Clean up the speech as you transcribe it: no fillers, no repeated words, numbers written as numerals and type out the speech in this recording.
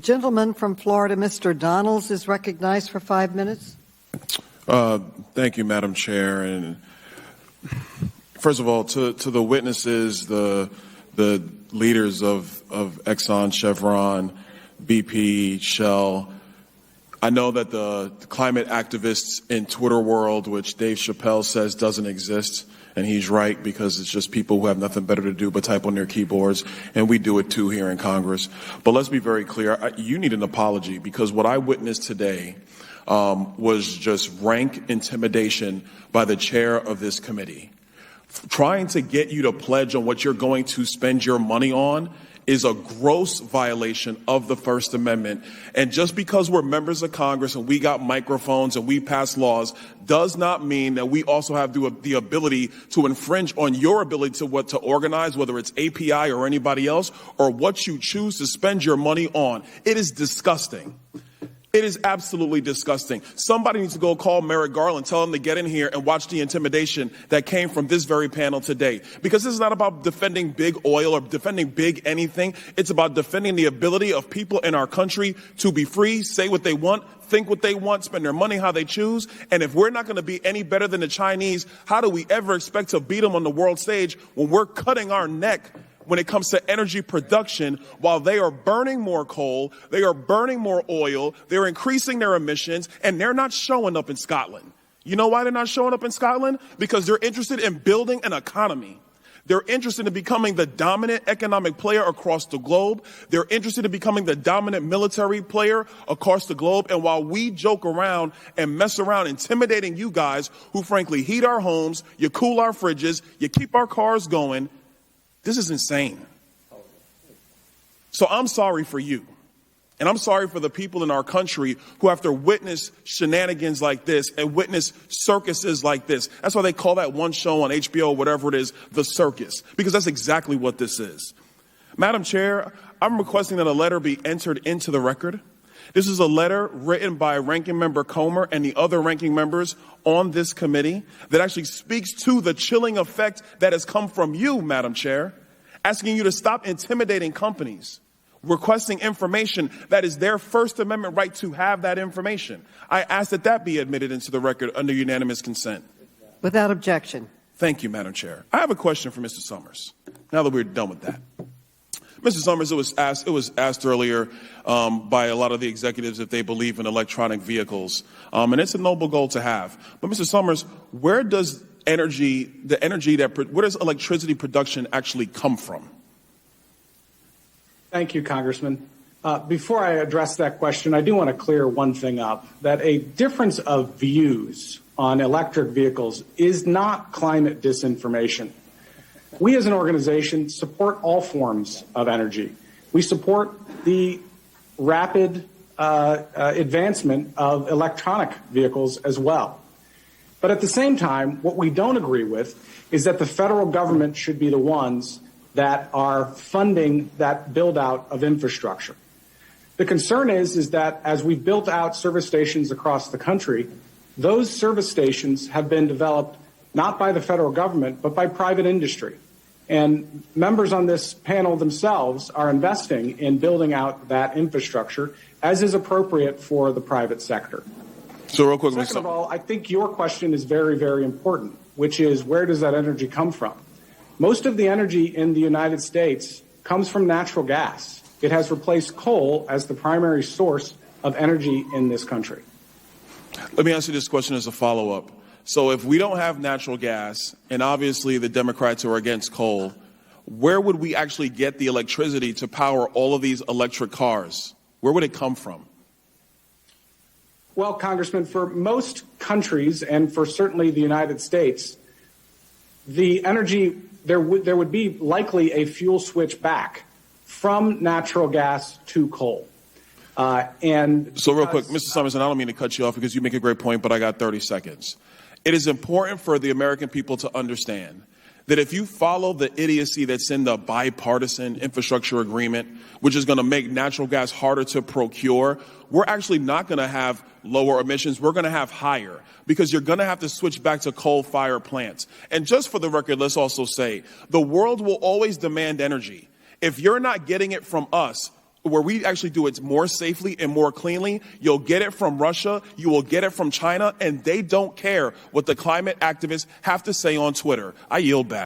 Gentleman from Florida, Mr. Donalds, is recognized for 5 minutes. Thank you, Madam Chair. And first of all, to the witnesses, the leaders of Exxon, Chevron, BP, Shell, I know that the climate activists in Twitter world, which Dave Chappelle says doesn't exist, and he's right because it's just people who have nothing better to do but type on their keyboards, and we do it too here in Congress. But let's be very clear. You need an apology because what I witnessed today was just rank intimidation by the chair of this committee. Trying to get you to pledge on what you're going to spend your money on is a gross violation of the First Amendment. And just because we're members of Congress and we got microphones and we pass laws does not mean that we also have the ability to infringe on your ability to organize, whether it's API or anybody else, or what you choose to spend your money on. It is disgusting. It is absolutely disgusting. Somebody needs to go call Merrick Garland, tell him to get in here and watch the intimidation that came from this very panel today. Because this is not about defending big oil or defending big anything. It's about defending the ability of people in our country to be free, say what they want, think what they want, spend their money how they choose. And if we're not going to be any better than the Chinese, how do we ever expect to beat them on the world stage when we're cutting our neck when it comes to energy production, while they are burning more coal, they are burning more oil, they're increasing their emissions, and they're not showing up in Scotland. You know why they're not showing up in Scotland? Because they're interested in building an economy. They're interested in becoming the dominant economic player across the globe. They're interested in becoming the dominant military player across the globe. And while we joke around and mess around intimidating you guys who frankly heat our homes, you cool our fridges, you keep our cars going, this is insane. So I'm sorry for you. And I'm sorry for the people in our country who have to witness shenanigans like this and witness circuses like this. That's why they call that one show on HBO, whatever it is, The Circus, because that's exactly what this is. Madam Chair, I'm requesting that a letter be entered into the record. This is a letter written by Ranking Member Comer and the other ranking members on this committee that actually speaks to the chilling effect that has come from you, Madam Chair, asking you to stop intimidating companies, requesting information that is their First Amendment right to have that information. I ask that that be admitted into the record under unanimous consent. Without objection. Thank you, Madam Chair. I have a question for Mr. Summers, now that we're done with that. Mr. Summers, it was asked earlier by a lot of the executives if they believe in electronic vehicles, and it's a noble goal to have. But Mr. Summers, where does where does electricity production actually come from? Thank you, Congressman. Before I address that question, I do want to clear one thing up, that a difference of views on electric vehicles is not climate disinformation. We as an organization support all forms of energy. We support the rapid advancement of electronic vehicles as well. But at the same time, what we don't agree with is that the federal government should be the ones that are funding that build out of infrastructure. The concern is that as we've built out service stations across the country, those service stations have been developed not by the federal government, but by private industry. And members on this panel themselves are investing in building out that infrastructure as is appropriate for the private sector. So real quick, Second of all, I think your question is very, very important, which is where does that energy come from? Most of the energy in the United States comes from natural gas. It has replaced coal as the primary source of energy in this country. Let me ask you this question as a follow-up. So if we don't have natural gas, and obviously the Democrats are against coal, where would we actually get the electricity to power all of these electric cars? Where would it come from? Well, Congressman, for most countries and for certainly the United States, the energy, there would be likely a fuel switch back from natural gas to coal. So real quick, Mr. Summers, and I don't mean to cut you off because you make a great point, but I got 30 seconds. It is important for the American people to understand that if you follow the idiocy that's in the bipartisan infrastructure agreement, which is going to make natural gas harder to procure, we're actually not going to have lower emissions. We're going to have higher because you're going to have to switch back to coal-fired plants. And just for the record, let's also say the world will always demand energy. If you're not getting it from us, where we actually do it more safely and more cleanly. You'll get it from Russia. You will get it from China, and they don't care what the climate activists have to say on Twitter. I yield back.